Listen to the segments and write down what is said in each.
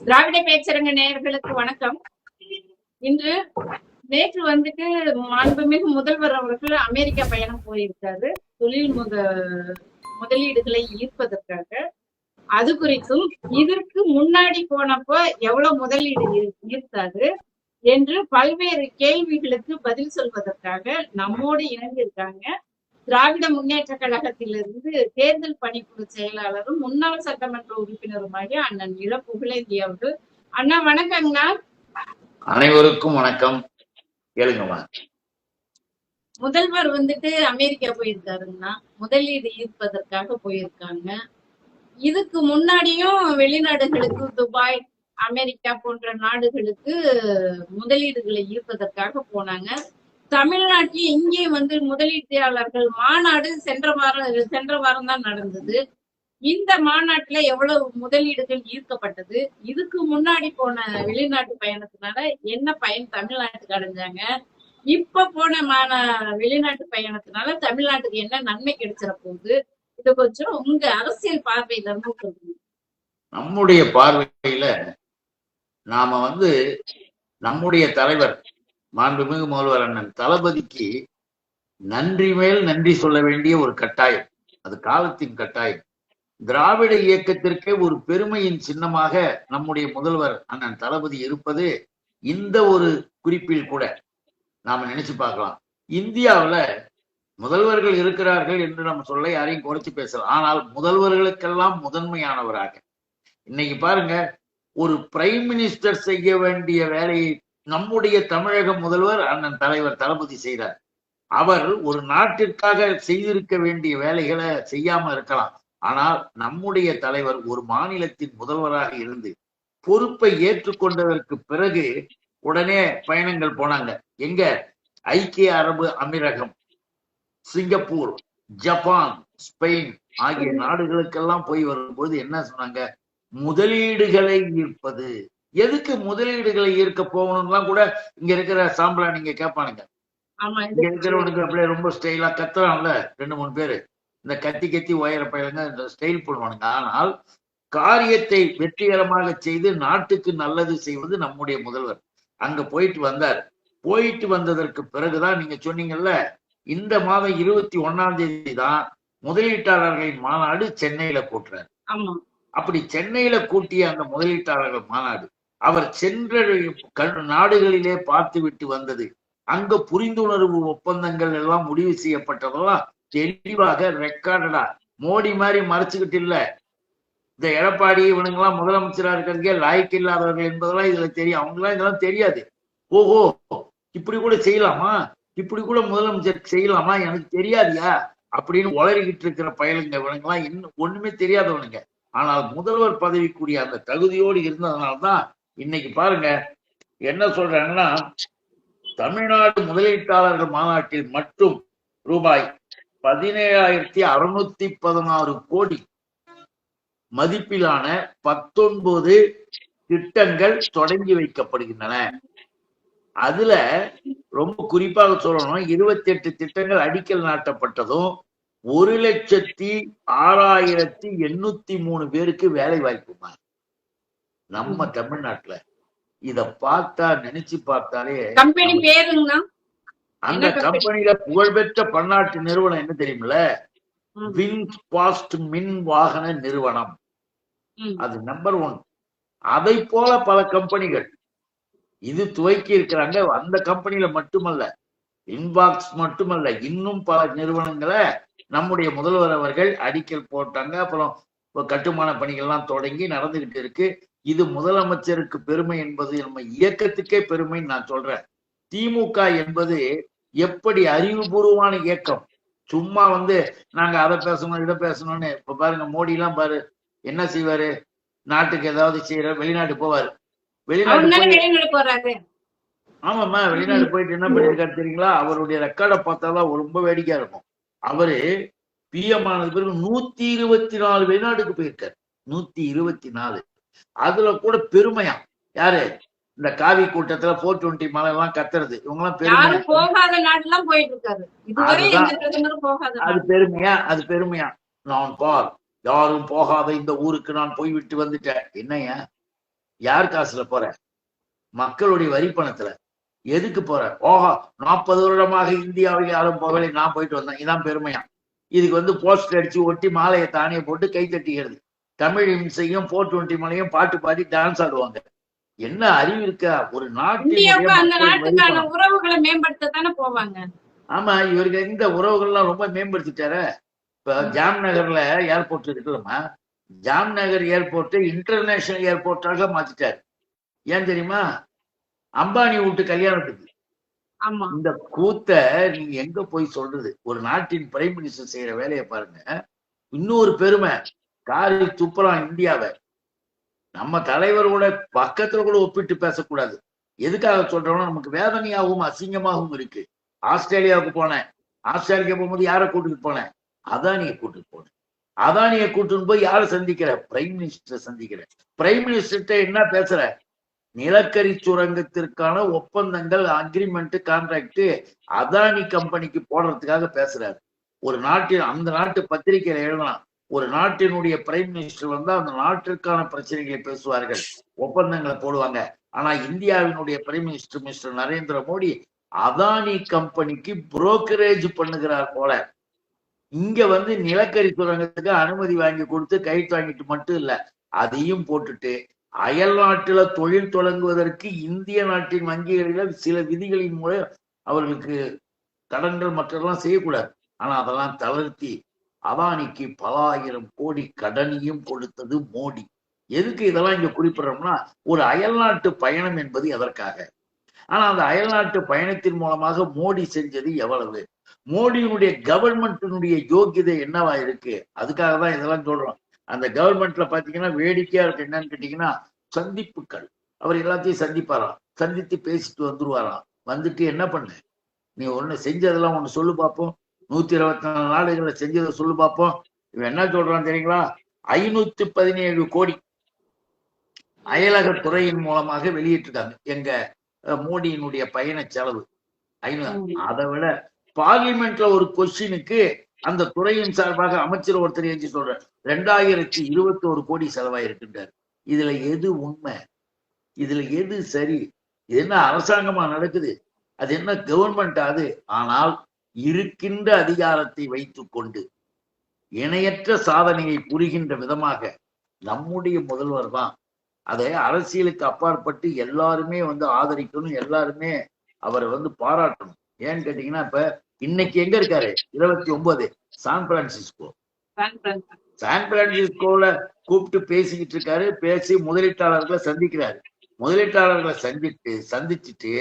திராவிட பேச்சரங்க நேயர்களுக்கு வணக்கம். இன்று நேற்று வந்துட்டு மாண்புமிகு முதல்வர் அவர்கள் அமெரிக்கா பயணம் போயிருக்காரு தொழில் முதலீடுகளை ஈர்ப்பதற்காக. அது குறித்தும் இதற்கு முன்னாடி போனப்போ எவ்வளவு முதலீடு ஈர்த்தாரு என்று பல்வேறு கேள்விகளுக்கு பதில் சொல்வதற்காக நம்மோடு இணைந்திருக்காங்க திராவிட முன்னேற்ற கழகத்திலிருந்து தேர்தல் பணிக்குழு செயலாளரும் முன்னாள் சட்டமன்ற உறுப்பினருமாகிய அண்ணன் இளப்புகழேந்தி அவர்கள். அண்ணா வணக்கங்கண்ணா. அனைவருக்கும் வணக்கம். கேளுங்கம்மா. முதல்வர் வந்துட்டு அமெரிக்கா போயிருக்காருங்கண்ணா, முதலீடு ஈர்ப்பதற்காக போயிருக்காங்க. இதுக்கு முன்னாடியும் வெளிநாடுகளுக்கு துபாய், அமெரிக்கா போன்ற நாடுகளுக்கு முதலீடுகளை ஈர்ப்பதற்காக போனாங்க. தமிழ்நாட்டில் இங்கேயும் வந்து முதலீட்டாளர்கள் மாநாடு சென்ற வாரம் தான் நடந்தது. இந்த மாநாட்டுல எவ்வளவு முதலீடுகள் ஈர்க்கப்பட்டது, இதுக்கு முன்னாடி போன வெளிநாட்டு பயணத்தினால என்ன பயன் தமிழ்நாட்டுக்கு அடைஞ்சாங்க, இப்ப போன வெளிநாட்டு பயணத்தினால தமிழ்நாட்டுக்கு என்ன நன்மை கிடைச்சிட போகுது, இது கொஞ்சம் உங்க அரசியல் பார்வையில இருந்து சொல்லுங்க. நம்முடைய பார்வையில நாம வந்து நம்முடைய தலைவர் மாண்புமிகு முதல்வர் அண்ணன் தளபதிக்கு நன்றி மேல் நன்றி சொல்ல வேண்டிய ஒரு கட்டாயம், அது காலத்தின் கட்டாயம். திராவிட இயக்கத்திற்கே ஒரு பெருமையின் சின்னமாக நம்முடைய முதல்வர் அண்ணன் தளபதி இருப்பது இந்த ஒரு குறிப்பில் கூட நாம நினைச்சு பார்க்கலாம். இந்தியாவுல முதல்வர்கள் இருக்கிறார்கள் என்று நம்ம சொல்ல யாரையும் குறைச்சு பேசலாம். ஆனால் முதல்வர்களுக்கெல்லாம் முதன்மையானவராக இன்னைக்கு பாருங்க, ஒரு பிரைம் மினிஸ்டர் செய்ய வேண்டிய வேலையை நம்முடைய தமிழக முதல்வர் அண்ணன் தலைவர் தளபதி செய்கிறார். அவர் ஒரு நாட்டிற்காக செய்திருக்க வேண்டிய வேலைகளை செய்யாம இருக்கலாம். ஆனால் நம்முடைய தலைவர் ஒரு மாநிலத்தின் முதல்வராக இருந்து பொறுப்பை ஏற்றுக்கொண்டதற்கு பிறகு உடனே பயணங்கள் போனாங்க. எங்க? ஐக்கிய அரபு அமீரகம், சிங்கப்பூர், ஜப்பான், ஸ்பெயின் ஆகிய நாடுகளுக்கெல்லாம் போய் வரும்போது என்ன சொன்னாங்க? முதலீடுகளை ஈர்ப்பது. எதுக்கு முதலீடுகளை ஈர்க்க போகணும்லாம் கூட இங்க இருக்கிற சாம்பலா நீங்க கேட்பானுங்க. இங்க இருக்கிறவனுக்கு அப்படியே ரொம்ப ஸ்டைலா கத்துறான்ல 2-3 பேரு, இந்த கத்தி உயர பயிலுங்க இந்த ஸ்டைல் பண்ணுவானுங்க. ஆனால் காரியத்தை வெற்றிகரமாக செய்து நாட்டுக்கு நல்லது செய்வது நம்முடைய முதல்வர். அங்க போயிட்டு வந்தார். போயிட்டு வந்ததற்கு பிறகுதான் நீங்க சொன்னீங்கல்ல, இந்த மாதம் 21ஆம் தேதி தான் முதலீட்டாளர்களின் மாநாடு சென்னையில கூட்டுறாரு. அப்படி சென்னையில கூட்டிய அந்த முதலீட்டாளர்கள் மாநாடு அவர் சென்ற நாடுகளிலே பார்த்து விட்டு வந்தது. அங்க புரிந்துணர்வு ஒப்பந்தங்கள் எல்லாம் முடிவு செய்யப்பட்டதெல்லாம் தெளிவாக ரெக்கார்டடா. மோடி மாதிரி மறைச்சுக்கிட்டு இல்ல, இந்த எடப்பாடி இவனுங்கெல்லாம் முதலமைச்சரா இருக்கிறதுக்கே லாய்க்கு இல்லாதவர்கள் என்பதெல்லாம் இதுல தெரியும். அவங்கெல்லாம் இதெல்லாம் தெரியாது. ஓஹோ, இப்படி கூட செய்யலாமா, இப்படி கூட முதலமைச்சர் செய்யலாமா, எனக்கு தெரியாதியா அப்படின்னு உளறிக்கிட்டு இருக்கிற பயலுங்க இவனுங்கெல்லாம். இன்னும் ஒண்ணுமே தெரியாதவனுங்க. ஆனால் முதல்வர் பதவிக்குரிய அந்த தகுதியோடு இருந்ததுனால்தான் இன்னைக்கு பாருங்க என்ன சொல்றாங்கன்னா, தமிழ்நாடு முதலீட்டாளர்கள் மாநாட்டில் மட்டும் ரூபாய் 17,616 கோடி மதிப்பிலான 19 திட்டங்கள் தொடங்கி வைக்கப்படுகின்றன. அதுல ரொம்ப குறிப்பாக சொல்லணும், 28 திட்டங்கள் அடிக்கல் நாட்டப்பட்டதும் 1,06,803 பேருக்கு வேலை வாய்ப்புமா நம்ம தமிழ்நாட்டுல. இத பார்த்தா நினைச்சு பார்த்தாலே கம்பெனி பேருங்கண்ணா, அந்த கம்பெனியில புகழ்பெற்ற பன்னாட்டு நிறுவனம் என்ன தெரியுமில்ல? வின்பாஸ்ட் மின் வாகன நிறுவனம், அது நம்பர் 1. அதை போல பல கம்பெனிகள் இது துவக்கி இருக்கிறாங்க. அந்த கம்பெனியில மட்டுமல்ல, இன்பாக்ஸ் மட்டுமல்ல, இன்னும் பல நிறுவனங்களை நம்முடைய முதல்வர் அவர்கள் அடிக்கல் போட்டாங்க. அப்புறம் கட்டுமான பணிகள்லாம் தொடங்கி நடந்துகிட்டு இருக்கு. இது முதலமைச்சருக்கு பெருமை என்பது நம்ம இயக்கத்துக்கே பெருமைன்னு நான் சொல்றேன். திமுக என்பது எப்படி அறிவுபூர்வமான இயக்கம். சும்மா வந்து நாங்க அதை பேசணும் இதை பேசணும்னு. இப்ப பாருங்க, மோடி எல்லாம் பாரு என்ன செய்வாரு, நாட்டுக்கு ஏதாவது செய்யற வெளிநாட்டு போவாரு. ஆமாம்மா, வெளிநாடு போயிட்டு என்ன பண்ணிருக்காரு தெரியுங்களா? அவருடைய ரெக்கார்டை பார்த்தாதான் ரொம்ப வேடிக்கையா இருக்கும். அவரு பிஎம் ஆனது பிறகு 124 வெளிநாட்டுக்கு போயிருக்காரு. 124. அதுல கூட பெருமையா யாரு? இந்த காவி கூட்டத்துல 420 மலை எல்லாம் கத்துறது, இவங்க எல்லாம் பெருமையா. அது பெருமையா? அது பெருமையா? நான் பார், யாரும் போகாத இந்த ஊருக்கு நான் போய்விட்டு வந்துட்டேன். என்னையா யார் காசுல போற? மக்களுடைய வரி பணத்துல. எதுக்கு போற? ஓஹோ 40 வருடமாக இந்தியாவில் யாரும் போகலை, நான் போயிட்டு வந்தேன், இதான் பெருமையா? இதுக்கு வந்து போஸ்டர் அடிச்சு ஒட்டி மாலையை தானே போட்டு கை தட்டிக்கிறது. தமிழ் இம்சையும் 420 மலையும் பாட்டு பாடி டான்ஸ் ஆடுவாங்க. என்ன அறிவு இருக்கா? ஒரு நாட்டினுடைய அந்த நாட்டுக்கான உறவுகளை மேம்படுத்தத்தானே போவாங்க. ஆமா, இவருக்கு இந்த உறவுகள்லாம் ரொம்ப மேம்படுத்திட்டார. இப்ப ஜாம்நகர்ல ஏர்போர்ட் இருக்குல்லம்மா, ஜாம்நகர் ஏர்போர்ட் இன்டர்நேஷனல் ஏர்போர்ட்டாக மாத்திட்டாரு. ஏன் தெரியுமா? அம்பானி வீட்டு கல்யாணத்துக்கு. இந்த கூத்த நீங்க எங்க போய் சொல்றது? ஒரு நாட்டின் பிரைம் மினிஸ்டர் செய்யற வேலையை பாருங்க. இன்னொரு பெருமை, காரி துப்புறான் இந்தியாவை. நம்ம தலைவரோட பக்கத்துல கூட ஒப்பிட்டு பேசக்கூடாது. எதுக்காக சொல்றோம்னா நமக்கு வேதனையாகவும் அசிங்கமாகவும் இருக்கு. ஆஸ்திரேலியாவுக்கு போனேன். ஆஸ்திரேலியா போகும்போது யாரை கூட்டிட்டு போனேன்? அதானியை கூட்டிட்டு போனேன். அதானியை கூட்டிட்டு போய் யாரை சந்திக்கிற? பிரைம் மினிஸ்டரை சந்திக்கிற. பிரைம் மினிஸ்டர்கிட்ட என்ன பேசுற? நிலக்கரி சுரங்கத்திற்கான ஒப்பந்தங்கள், அக்ரிமெண்ட், கான்ட்ராக்ட் அதானி கம்பெனிக்கு போடுறதுக்காக பேசுறாரு. ஒரு நாட்டின் அந்த நாட்டு பத்திரிகையில எழுதலாம், ஒரு நாட்டினுடைய பிரைம் மினிஸ்டர் வந்தா அந்த நாட்டிற்கான பிரச்சனைகளை பேசுவார்கள், ஒப்பந்தங்களை போடுவாங்க. ஆனா இந்தியாவினுடைய prime minister mister Narendra Modi Adani கம்பெனிக்கு புரோக்கரேஜ் பண்ணுகிறார் போல. இங்க வந்து நிலக்கரி சுரங்கத்துக்கு அனுமதி வாங்கி கொடுத்து கைட்டு வாங்கிட்டு மட்டும் இல்ல, அதையும் போட்டுட்டு அயல் நாட்டுல தொழில் தொடங்குவதற்கு இந்திய நாட்டின் வங்கிகளில சில விதிகளின் மூலம் அவர்களுக்கு கடன்கள் மற்றெல்லாம் செய்யக்கூடாது. ஆனா அதெல்லாம் தளர்த்தி அதானிக்கு பல ஆயிரம் கோடி கடனையும் கொடுத்தது மோடி. எதுக்கு இதெல்லாம் இங்க குறிப்பிடுறோம்னா, ஒரு அயல்நாட்டு பயணம் என்பது எதற்காக? ஆனா அந்த அயல்நாட்டு பயணத்தின் மூலமாக மோடி செஞ்சது எவ்வளவு? மோடியினுடைய கவர்மெண்டினுடைய யோகியதை என்னவா இருக்கு? அதுக்காக தான் இதெல்லாம் சொல்றோம். அந்த கவர்மெண்ட்ல பாத்தீங்கன்னா வேடிக்கையா இருக்கு. என்னன்னு கேட்டீங்கன்னா, சந்திப்புகள். அவர் எல்லாத்தையும் சந்திப்பாராம், சந்தித்து பேசிட்டு வந்துருவாராம். வந்துட்டு என்ன பண்ண நீ ஒண்ணு செஞ்சதெல்லாம் ஒண்ணு சொல்லு பார்ப்போம், 124 நாடுகளை செஞ்சதை சொல்லு பார்ப்போம். இவன் என்ன சொல்றான் தெரியுங்களா? 517 கோடி அயலகத்துறையின் மூலமாக வெளியிட்டிருக்காங்க எங்க மோடியினுடைய பயண செலவு. அதை விட பார்லிமெண்ட்ல ஒரு கொஸ்டினுக்கு அந்த துறையின் சார்பாக அமைச்சர் ஒருத்தர் எழுதி சொல்ற 2021 கோடி செலவாயிருக்கின்றார். இதுல எது உண்மை? இதுல எது சரி? இது என்ன அரசாங்கமா நடக்குது? அது என்ன கவர்மெண்ட்? அது ஆனால் இருக்கின்ற அதிகாரத்தை வைத்துக் கொண்டு இணையற்ற சாதனையை புரிகின்ற விதமாக நம்முடைய முதல்வர் தான். அதை அரசியலுக்கு அப்பாற்பட்டு எல்லாருமே வந்து ஆதரிக்கணும், எல்லாருமே அவரை வந்து பாராட்டணும். ஏன்னு கேட்டீங்கன்னா, இப்ப இன்னைக்கு எங்க இருக்காரு? 29 சான் பிரான்சிஸ்கோ. சான் பிரான்சிஸ்கோல கூப்பிட்டு பேசிக்கிட்டு இருக்காரு. பேசி முதலீட்டாளர்களை சந்திக்கிறாரு. முதலீட்டாளர்களை சந்திச்சுட்டு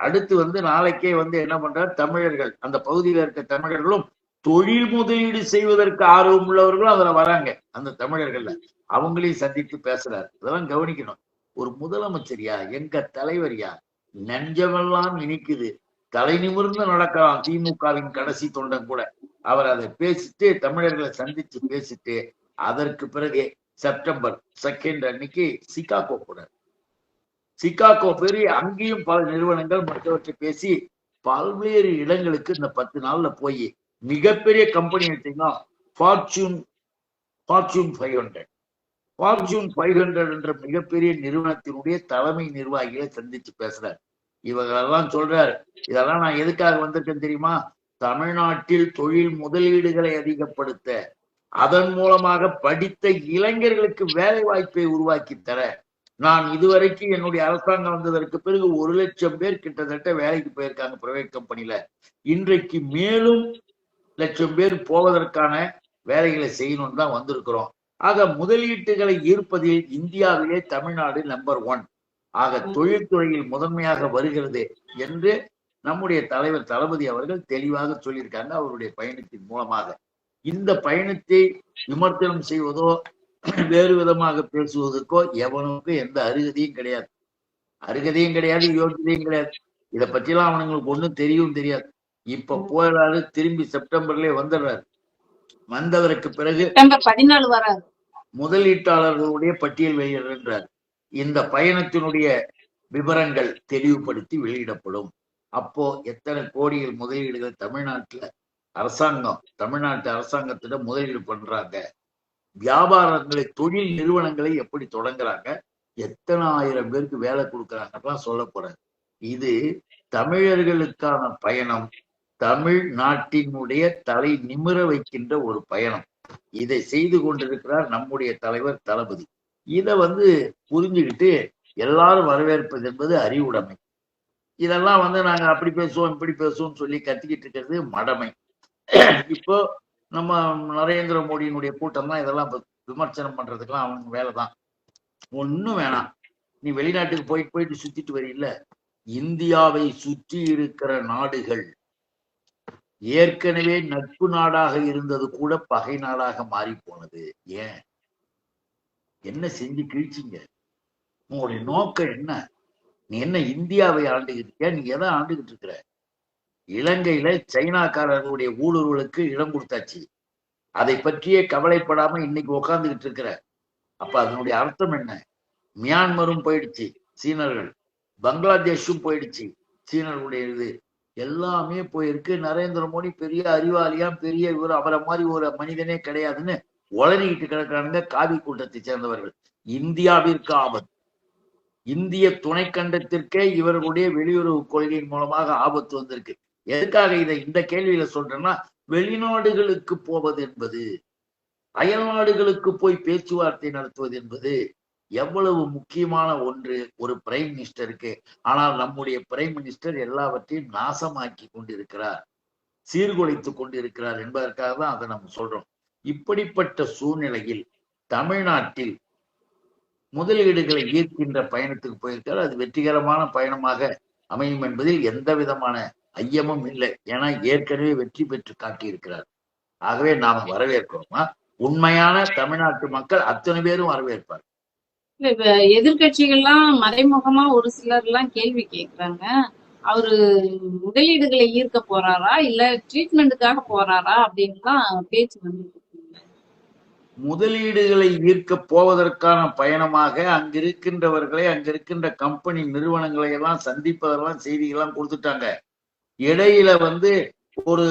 அடுத்து வந்து நாளைக்கே வந்து என்ன பண்றாரு? தமிழர்கள், அந்த பகுதியில் இருக்க தமிழர்களும் தொழில் முதலீடு செய்வதற்கு ஆர்வம் உள்ளவர்களும் அதுல வராங்க. அந்த தமிழர்கள்ல அவங்களையும் சந்தித்து பேசுறாரு. இதெல்லாம் கவனிக்கணும். ஒரு முதலமைச்சரியா, எங்க தலைவரியா, நெஞ்சமெல்லாம் இனிக்குது, தலை நிமிர்ந்து நடக்கலாம் திமுகவின் கடைசி தொண்டன் கூட. அவர் அதை பேசிட்டு தமிழர்களை சந்திச்சு பேசிட்டு அதற்கு பிறகு செப்டம்பர் 2 அன்னைக்கு சிகாகோ போறார். சிகாகோ பெரிய அங்கேயும் பல நிறுவனங்கள் மற்றவற்றை பேசி பல்வேறு இடங்களுக்கு இந்த 10 நாள்ல போய் மிகப்பெரிய கம்பெனி எடுத்தீங்கன்னா ஃபார்ச்சூன் 500 என்ற மிகப்பெரிய நிறுவனத்தினுடைய தலைமை நிர்வாகிகளை சந்திச்சு பேசுறாரு. இவங்களெல்லாம் சொல்றாரு, இதெல்லாம் நான் எதுக்காக வந்திருக்கேன் தெரியுமா? தமிழ்நாட்டில் தொழில் முதலீடுகளை அதிகப்படுத்த, அதன் மூலமாக படித்த இளைஞர்களுக்கு வேலை வாய்ப்பை உருவாக்கி தர. நான் இதுவரைக்கும் என்னுடைய அரசாங்கம் வந்ததற்கு பிறகு 1 லட்சம் பேர் கிட்டத்தட்ட வேலைக்கு போயிருக்காங்க பிரைவேட் கம்பெனில. இன்றைக்கு மேலும் 1 லட்சம் பேர் போவதற்கான வேலைகளை செய்யணும்னு தான் வந்திருக்கிறோம். ஆக முதலீட்டுகளை ஈர்ப்பதில் இந்தியாவிலே தமிழ்நாடு நம்பர் 1 ஆக தொழில்துறையில் முதன்மையாக வருகிறது என்று நம்முடைய தலைவர் தளபதி அவர்கள் தெளிவாக சொல்லியிருக்காங்க அவருடைய பயணத்தின் மூலமாக. இந்த பயணத்தை விமர்சனம் செய்வதோ வேறு விதமாக பேசுவதற்கோ எவனுக்கும் எந்த அருகதையும் கிடையாது. யோகியதையும் கிடையாது. இதை பற்றிலாம் அவனுங்களுக்கு ஒண்ணும் தெரியவும் தெரியாது. இப்ப போறாரு, திரும்பி செப்டம்பர்லயே வந்துடுறாரு. வந்தவருக்கு பிறகு 14 வராது, முதலீட்டாளர்களுடைய பட்டியல் வெளியிடுறார். இந்த பயணத்தினுடைய விவரங்கள் தெளிவுபடுத்தி வெளியிடப்படும். அப்போ எத்தனை கோடிகள் முதலீடுகள் தமிழ்நாட்டு அரசாங்கத்திடம் முதலீடு பண்றாங்க, வியாபாரங்களை, தொழில் நிறுவனங்களை எப்படி தொடங்குறாங்க, எத்தனை ஆயிரம் பேருக்கு வேலை கொடுக்குறாங்கலாம் சொல்ல போறாரு. இது தமிழர்களுக்கான பயணம், தமிழ்நாட்டினுடைய தலை நிமிர வைக்கின்ற ஒரு பயணம். இதை செய்து கொண்டிருக்கிறார் நம்முடைய தலைவர் தளபதி. இத புரிஞ்சுக்கிட்டு எல்லாரும் வரவேற்பது என்பது அறிவுடைமை. இதெல்லாம் நாங்க அப்படி பேசுவோம் இப்படி பேசுவோம் சொல்லி கத்திக்கிட்டு இருக்கிறது மடமை. இப்போ நம்ம நரேந்திர மோடியினுடைய கூட்டம் தான் இதெல்லாம் விமர்சனம் பண்றதுக்கெல்லாம் அவங்க வேலைதான். ஒன்னும் வேணாம், நீ வெளிநாட்டுக்கு போயிட்டு சுத்திட்டு வரீல்ல, இந்தியாவை சுற்றி இருக்கிற நாடுகள் ஏற்கனவே நட்பு நாடாக இருந்தது கூட பகை நாடாக மாறி போனது. ஏன் என்ன செஞ்சு கிழிச்சிங்க? உங்களுடைய நோக்கம் என்ன? நீ என்ன இந்தியாவை ஆண்டுகிட்டு நீ எதை ஆண்டுகிட்டு இருக்கிற? இலங்கையில சைனாக்காரர்களுடைய ஊடுருவலுக்கு இடம் கொடுத்தாச்சு, அதை பற்றியே கவலைப்படாம இன்னைக்கு உக்காந்துகிட்டு இருக்கிற. அப்ப அதனுடைய அர்த்தம் என்ன? மியான்மரும் போயிடுச்சு சீனர்கள், பங்களாதேஷும் போயிடுச்சு சீனர்களுடைய இது எல்லாமே போயிருக்கு. நரேந்திர மோடி பெரிய அறிவாளியா, பெரிய இவர், அவரை மாதிரி ஒரு மனிதனே கிடையாதுன்னு உளறிக்கிட்டு கிடக்கிறாங்க காவி கூட்டத்தை சேர்ந்தவர்கள். இந்தியாவிற்கு ஆபத்து, இந்திய துணைக்கண்டத்திற்கே இவர்களுடைய வெளியுறவு கொள்கையின் மூலமாக ஆபத்து வந்திருக்கு. எதுக்காக இந்த கேள்வியில சொல்றேன்னா, வெளிநாடுகளுக்கு போவது என்பது, அயல் நாடுகளுக்கு போய் பேச்சுவார்த்தை நடத்துவது என்பது எவ்வளவு முக்கியமான ஒன்று ஒரு பிரைம் மினிஸ்டருக்கு. ஆனால் நம்முடைய பிரைம் மினிஸ்டர் எல்லாவற்றையும் நாசமாக்கி கொண்டிருக்கிறார், சீர்குலைத்துக் கொண்டிருக்கிறார் என்பதற்காக தான் அதை நம்ம சொல்றோம். இப்படிப்பட்ட சூழ்நிலையில் தமிழ்நாட்டில் முதலீடுகளை ஈர்க்கின்ற பயணத்துக்கு போயிருக்காரு. அது வெற்றிகரமான பயணமாக அமையும் என்பதில் எந்த விதமான ஐயமும் இல்லை. ஏன்னா ஏற்கனவே வெற்றி பெற்று காட்டியிருக்கிறார். ஆகவே நாம வரவேற்கிறோமா? உண்மையான தமிழ்நாட்டு மக்கள் அத்தனை பேரும் வரவேற்பார். எதிர்கட்சிகள்லாம் மறைமுகமா ஒரு சிலர் எல்லாம் கேள்வி கேட்கிறாங்க, அவரு முதலீடுகளை ஈர்க்க போறாரா இல்ல ட்ரீட்மெண்ட்டுக்காக போறாரா அப்படின்னு பேச்சு வந்துட்டு. முதலீடுகளை ஈர்க்க போவதற்கான பயணமாக அங்கிருக்கின்றவர்களை, அங்கிருக்கின்ற கம்பெனி நிறுவனங்களை எல்லாம் சந்திப்பதெல்லாம் செய்திகள்லாம் கொடுத்துட்டாங்க. இடையில ஒரு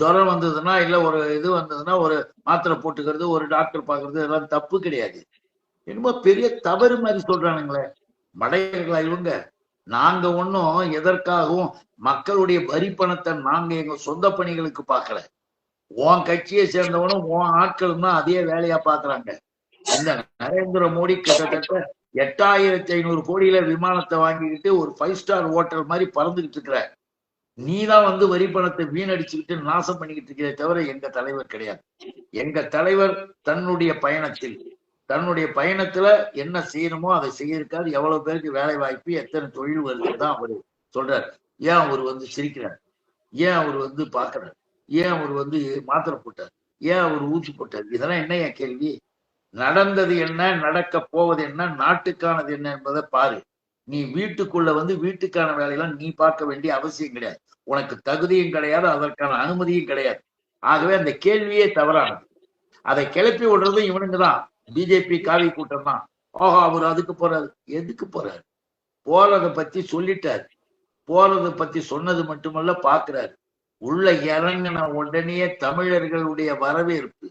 ஜுரம் வந்ததுன்னா, இல்ல ஒரு இது வந்ததுன்னா ஒரு மாத்திரை போட்டுக்கிறது, ஒரு டாக்டர் பாக்குறது, இதெல்லாம் தப்பு கிடையாது. என்னமோ பெரிய தவறு மாதிரி சொல்றானுங்களே மடையர்களா இவங்க. நாங்க ஒன்னும் எதற்காகவும் மக்களுடைய வரி பணத்தை நாங்க எங்க சொந்த பணிகளுக்கு பார்க்கல. உன் கட்சியை சேர்ந்தவனும் உன் ஆட்களும் தான் அதே வேலையா பாக்குறாங்க. இந்த நரேந்திர மோடி கிட்டத்தட்ட 8500 கோடியில விமானத்தை வாங்கிக்கிட்டு ஒரு 5 ஸ்டார் ஹோட்டல் மாதிரி பறந்துகிட்டு இருக்கிற. நீதான் வரி பணத்தை வீணடிச்சுக்கிட்டு நாசம் பண்ணிக்கிட்டு இருக்கிற தவிர எங்க தலைவர் கிடையாது. எங்க தலைவர் தன்னுடைய பயணத்துல என்ன செய்யணுமோ அதை செய்யிருக்காரு. எவ்வளவு பேருக்கு வேலை வாய்ப்பு, எத்தனை தொழில் வருதுதான் அவரு சொல்றாரு. ஏன் அவர் சிரிக்கிறார்? ஏன் அவர் பாக்குறாரு? ஏன் அவர் மாத்திரை போட்டார்? ஏன் அவர் ஊசி போட்டார்? இதெல்லாம் என்ன என் கேள்வி? நடந்தது என்ன, நடக்க போவது என்ன, நாட்டுக்கானது என்ன என்பதை பாரு. நீ வீட்டுக்குள்ள வீட்டுக்கான வேலையெல்லாம் நீ பார்க்க வேண்டிய அவசியம் கிடையாது. உனக்கு தகுதியும் கிடையாது, அதற்கான அனுமதியும் கிடையாது. ஆகவே அந்த கேள்வியே தவறானது. அதை கிளப்பி விடுறதும் இவனுங்கதான், பிஜேபி காவி கூட்டம் தான். ஓஹோ, அவர் அதுக்கு போறாரு. எதுக்கு போறாரு? போறதை பத்தி சொல்லிட்டாரு. போறதை பத்தி சொன்னது மட்டுமல்ல, பாக்குறாரு. உள்ள இறங்கின உடனே தமிழர்களுடைய வரவேற்பு,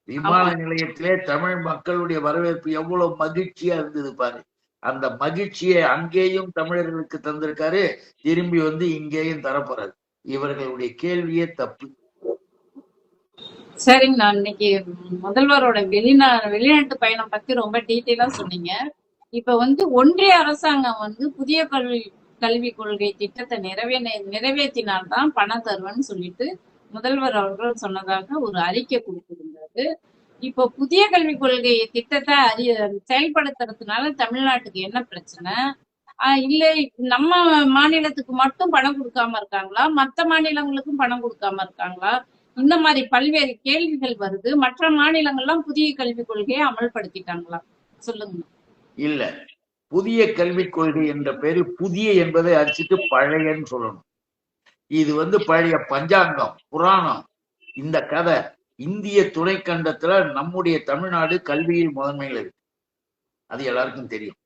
விமான நிலையத்திலே தமிழ் மக்களுடைய வரவேற்பு எவ்வளவு மகிழ்ச்சியா இருந்தது பாரு. அந்த மகிழ்ச்சியை அங்கேயும் தமிழர்களுக்கு தந்திருக்காரு, திரும்பி இங்கேயும் தரப்போறாரு. இவர்களுடைய கேள்வியே தப்பு. சரிங்க, நான் இன்னைக்கு முதல்வரோட வெளிநாட்டு பயணம் பத்தி ரொம்ப டீட்டெயிலா சொன்னீங்க. இப்ப ஒன்றிய அரசாங்கம் புதிய கல்விக் கொள்கை திட்டத்தை நிறைவேற்றினால்தான் பணம் தருவேன்னு சொல்லிட்டு முதல்வர் அவர்கள் சொன்னதாக ஒரு அறிக்கை கொடுத்திருந்தாரு. இப்போ புதிய கல்விக் கொள்கை திட்டத்தை செயல்படுத்துறதுனால தமிழ்நாட்டுக்கு என்ன பிரச்சனை? இல்ல நம்ம மாநிலத்துக்கு மட்டும் பணம் கொடுக்காம இருக்காங்களா, மற்ற மாநிலங்களுக்கும் பணம் கொடுக்காம இருக்காங்களா? இந்த மாதிரி பல்வேறு கேள்விகள் வருது. மற்ற மாநிலங்கள்லாம் புதிய கல்விக் கொள்கையை அமல்படுத்திட்டாங்களா? சொல்லுங்க. இல்ல, புதிய கல்விக் கொள்கை என்ற பேரு புதிய என்பதை அடிச்சுட்டு பழையன்னு சொல்லணும். இது பழைய பஞ்சாங்கம், புராணம். இந்த கதை இந்திய துணைக்கண்டத்துல நம்முடைய தமிழ்நாடு கல்வியில் முதன்மையில் இருக்கு. அது எல்லாருக்கும் தெரியும்.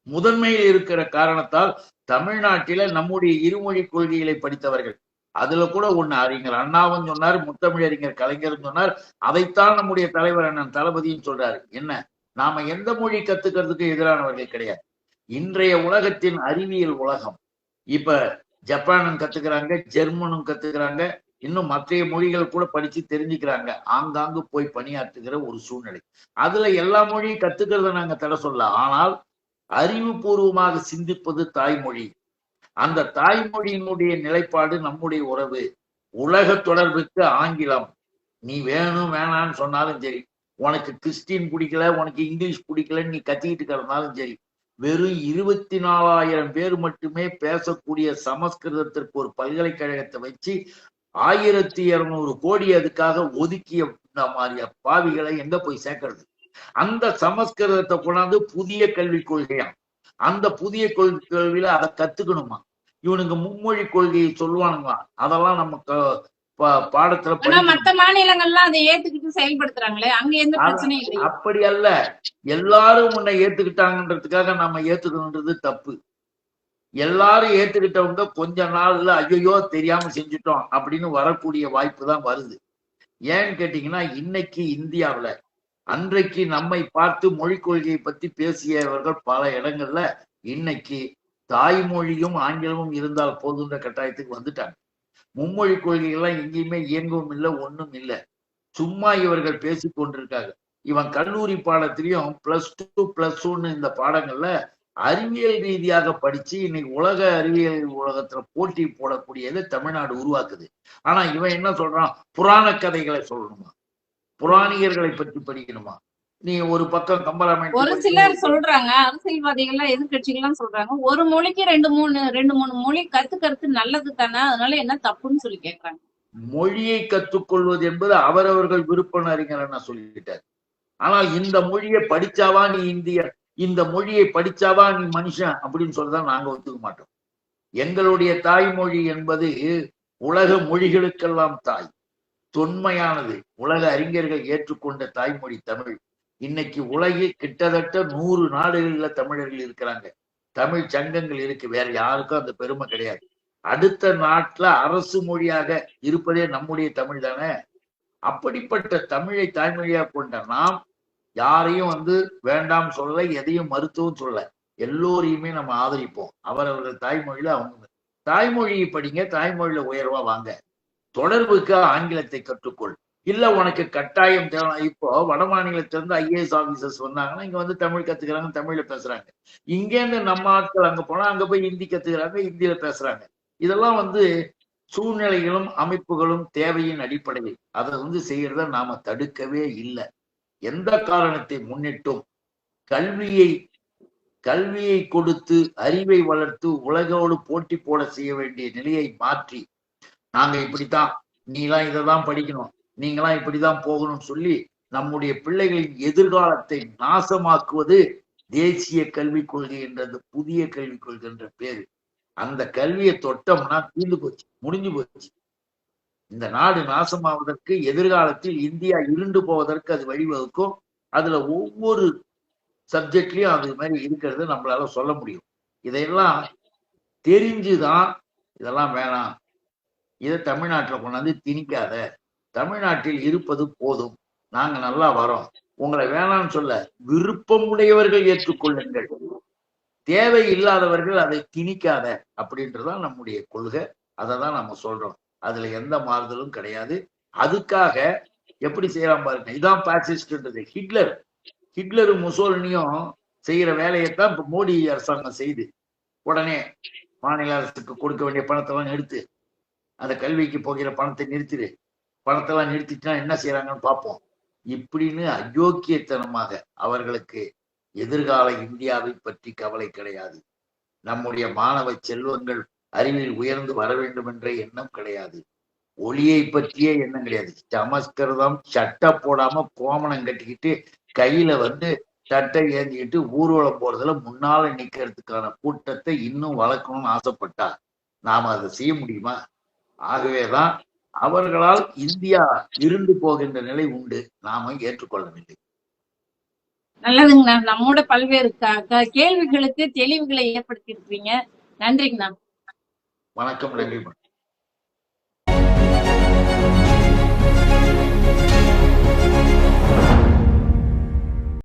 முதன்மையில் இருக்கிற காரணத்தால் தமிழ்நாட்டில நம்முடைய இருமொழி கொள்கைகளை படித்தவர்கள், அதுல கூட ஒண்ணு அறிஞர் அண்ணாவும் சொன்னார், முத்தமிழறிஞர் கலைஞரும் சொன்னார், அதைத்தான் நம்முடைய தலைவர் அண்ணன் தளபதியும் சொல்றாரு. என்ன, நாம எந்த மொழி கத்துக்கிறதுக்கு எதிரானவர்கள் கிடையாது. இன்றைய உலகத்தின் அறிவியல் உலகம். இப்ப ஜப்பானும் கத்துக்கிறாங்க, ஜெர்மனும் கத்துக்கிறாங்க, இன்னும் மற்ற மொழிகள் கூட படிச்சு தெரிஞ்சுக்கிறாங்க. ஆங்காங்கு போய் பணியாற்றுகிற ஒரு சூழ்நிலை. அதுல எல்லா மொழியும் கத்துக்கிறத நாங்க தடை சொல்ல. ஆனால் அறிவுபூர்வமாக சிந்திப்பது தாய்மொழி. அந்த தாய்மொழியினுடைய நிலைப்பாடு நம்முடைய உறவு. உலக தொடர்புக்கு ஆங்கிலம் நீ வேணும் வேணான்னு சொன்னாலும் சரி, உனக்கு கிறிஸ்டின் பிடிக்கல, உனக்கு இங்கிலீஷ் பிடிக்கலன்னு நீ கத்திக்கிட்டு இருக்கிறதுனாலும் சரி, வெறும் 24,000 பேர் மட்டுமே பேசக்கூடிய சமஸ்கிருதத்திற்கு ஒரு பல்கலைக்கழகத்தை வச்சு 1200 கோடி அதுக்காக ஒதுக்கிய மாதிரி பாவிகளை எங்க போய் சேர்க்கறது? அந்த சமஸ்கிருதத்தை கொண்டாந்து புதிய கல்விக் கொள்கையா, அந்த புதிய கல்வியில அதை கத்துக்கணுமா? இவனுக்கு மும்மொழி கொள்கையை சொல்லுவானுங்களா? அதெல்லாம் நம்ம பாடத்துல மத்த மாநிலங்கள்லாம் அதை ஏத்துக்கிட்டு செயல்படுத்துறாங்களே, அங்க எந்த பிரச்சனையும் இல்லை. அப்படி அல்ல, எல்லாரும் உன்னை ஏத்துக்கிட்டாங்கன்றதுக்காக நம்ம ஏத்துக்கணுன்றது தப்பு. எல்லாரும் ஏத்துக்கிட்டவங்க கொஞ்ச நாள்ல ஐயோ தெரியாம செஞ்சுட்டோம் அப்படின்னு வரக்கூடிய வாய்ப்பு தான் வருது. ஏன்னு கேட்டீங்கன்னா, இன்னைக்கு இந்தியாவில அன்றைக்கு நம்மை பார்த்து மொழிக் கொள்கையை பத்தி பேசியவர்கள் பல இடங்கள்ல இன்னைக்கு தாய்மொழியும் ஆங்கிலமும் இருந்தால் போதுன்ற கட்டாயத்துக்கு வந்துட்டாங்க. மும்மொழி கொள்கைகள்லாம் எங்கேயுமே இயங்கவும் இல்லை, ஒண்ணும் இல்லை. சும்மா இவர்கள் பேசி கொண்டிருக்காங்க. இவன் கல்லூரி பாடத்திலையும் +2+1 இந்த பாடங்கள்ல அறிவியல் ரீதியாக படிச்சு இன்னைக்கு உலக அறிவியல் உலகத்துல போட்டி போடக்கூடியதை தமிழ்நாடு உருவாக்குது. ஆனா இவன் என்ன சொல்றான்? புராண கதைகளை சொல்லணுமா, புராணியர்களை பற்றி படிக்கணுமா? நீ ஒரு பக்கம் கம்பராமாயணம். ஒரு சிலர் சொல்றாங்க, அரசியல்வாதிகள் எதிர்கட்சிகள் சொல்றாங்க, ஒரு மொழிக்கு 2-3 மொழி கத்துக்கிறது நல்லது தானே, அதனால என்ன தப்புன்னு சொல்லி கேட்கறாங்க. மொழியை கற்றுக்கொள்வது என்பது அவரவர்கள் விருப்பம் அறிஞர் நான் சொல்லிட்டார். ஆனால் இந்த மொழியை படிச்சாவா நீ இந்தியர், இந்த மொழியை படிச்சாவா நீ மனுஷன் அப்படின்னு சொல்லதான் நாங்க ஒத்துக்க மாட்டோம். எங்களுடைய தாய்மொழி என்பது உலக மொழிகளுக்கெல்லாம் தாய், தொன்மையானது. உலக அறிஞர்கள் ஏற்றுக்கொண்ட தாய்மொழி தமிழ். இன்னைக்கு உலகில் கிட்டத்தட்ட 100 நாடுகள்ல தமிழர்கள் இருக்கிறாங்க. தமிழ் சங்கங்கள் இருக்கு. வேற யாருக்கும் அந்த பெருமை கிடையாது. அடுத்த நாட்டுல அரசு மொழியாக இருப்பதே நம்முடைய தமிழ் தானே. அப்படிப்பட்ட தமிழை தாய்மொழியா கொண்ட நாம் யாரையும் வேண்டாம் சொல்லல, எதையும் மருத்துவம் சொல்ல, எல்லோரையுமே நம்ம ஆதரிப்போம். அவரவர்கள் தாய்மொழியில அவங்க தாய்மொழியை படிங்க, தாய்மொழியில உயர்வா வாங்க. தொடர்புக்கு ஆங்கிலத்தை கற்றுக்கொள். இல்ல உனக்கு கட்டாயம் தேவை. இப்போ வட மாநிலத்திலிருந்து IAS ஆபீசர்ஸ் வந்தாங்கன்னா இங்க தமிழ் கத்துக்கிறாங்க, தமிழ்ல பேசுறாங்க. இங்கேருந்து நம்ம ஆட்கள் அங்க போனா அங்க போய் ஹிந்தி கத்துக்கிறாங்க, ஹிந்தியில பேசுறாங்க. இதெல்லாம் சூழ்நிலைகளும் அமைப்புகளும் தேவையின் அடிப்படையில் அதை செய்யறத நாம தடுக்கவே இல்லை. எந்த காரணத்தை முன்னிட்டும் கல்வியை கொடுத்து அறிவை வளர்த்து உலகோடு போட்டி போட செய்ய வேண்டிய நிலையை மாற்றி, நாங்க இப்படித்தான், நீலாம் இதைதான் படிக்கணும், நீங்களாம் இப்படிதான் போகணும்னு சொல்லி நம்முடைய பிள்ளைகளின் எதிர்காலத்தை நாசமாக்குவது தேசிய கல்விக் கொள்கை என்ற புதிய கல்விக் கொள்கை என்ற பேரு. அந்த கல்வியை தொட்டோம்னா தீர்ந்து போச்சு, முடிஞ்சு போச்சு. இந்த நாடு நாசமாவதற்கு, எதிர்காலத்தில் இந்தியா இருண்டு போவதற்கு அது வழிவகுக்கும். அதுல ஒவ்வொரு சப்ஜெக்ட்லயும் அது மாதிரி இருக்கிறது நம்மளால சொல்ல முடியும். இதையெல்லாம் தெரிஞ்சுதான் இதெல்லாம் வேணாம், இதை தமிழ்நாட்டில் கொண்டாந்து திணிக்காத, தமிழ்நாட்டில் இருப்பது போதும், நாங்க நல்லா வரோம், உங்களை வேணாம்னு சொல்ல, விருப்பம் உடையவர்கள் ஏற்றுக்கொள்ளுங்கள், தேவை இல்லாதவர்கள் அதை திணிக்காத அப்படின்றதான் நம்முடைய கொள்கை. அதை தான் நம்ம சொல்றோம். அதுல எந்த மாறுதலும் கிடையாது. அதுக்காக எப்படி செய்யலாம் பாருங்க. இதான் பாசிஸ்ட்ன்றது. ஹிட்லரும் முசோலினியும் செய்யற வேலையைத்தான் இப்ப மோடி அரசாங்கம் செய்து உடனே மாநில அரசுக்கு கொடுக்க வேண்டிய பணத்தெல்லாம் நிறுத்து, அந்த கல்விக்கு போகிற பணத்தை நிறுத்திடு, பணத்தெல்லாம் நிறுத்திட்டா என்ன செய்யறாங்கன்னு பார்ப்போம் இப்படின்னு அயோக்கியத்தனமாக அவர்களுக்கு எதிர்கால இந்தியாவை பற்றி கவலை கிடையாது. நம்முடைய மாணவ செல்வங்கள் அறிவில் உயர்ந்து வர வேண்டும் என்ற எண்ணம் கிடையாது. ஒளியை பற்றியே எண்ணம் கிடையாது. சமஸ்கிருதம் சட்டை போடாம கோமணம் கட்டிக்கிட்டு கையில சட்டை ஏந்திக்கிட்டு ஊர்வலம் போறதுல முன்னால நிக்கிறதுக்கான கூட்டத்தை இன்னும் வளர்க்கணும்னு ஆசைப்பட்டா நாம அதை செய்ய முடியுமா? ஆகவேதான் அவர்களால் இந்தியா இருண்டு போகின்ற நிலை உண்டு, நாம ஏற்றுக்கொள்ளவில்லை. நல்லதுங்கண்ணா. நம்மோட பல்வேறு கேள்விகளுக்கு தெளிவுகளை ஏற்படுத்தி இருக்கீங்க. நன்றிங்கண்ணா. வணக்கம். நன்றி.